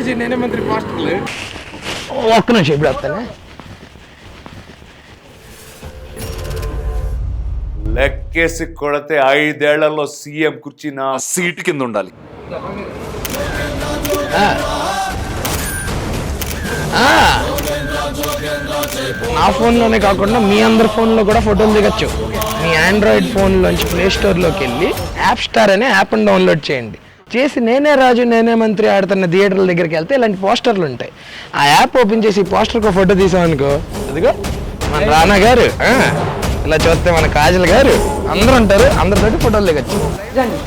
రాజు నేనే మంత్రి పోస్టర్లు. ఒక్క నిమిషం ఇప్పుడు వస్తానే. లెక్కేసి కొడితే 5 ఏళ్లలో సీఎం కుర్చీ నా సీటు కింద ఉండాలి. నా ఫోన్లోనే కాకుండా మీ అందరి ఫోన్లో కూడా ఫోటోలు దిగచ్చు. మీ ఆండ్రాయిడ్ ఫోన్లోంచి ప్లే స్టోర్లోకి వెళ్ళి యాప్ స్టార్ అనే యాప్ని డౌన్లోడ్ చేయండి. చేసి నేనే రాజు నేనే మంత్రి ఆడుతున్న థియేటర్ల దగ్గరికి వెళ్తే ఇలాంటి పోస్టర్లు ఉంటాయి. ఆ యాప్ ఓపెన్ చేసి పోస్టర్కి ఒక ఫోటో తీసామనుకో, అదిగో మన రానా గారు, ఇలా చూస్తే మన కాజల్ గారు అందరూ ఉంటారు. అందరితోటి ఫోటోలు దిగచ్చు. రండి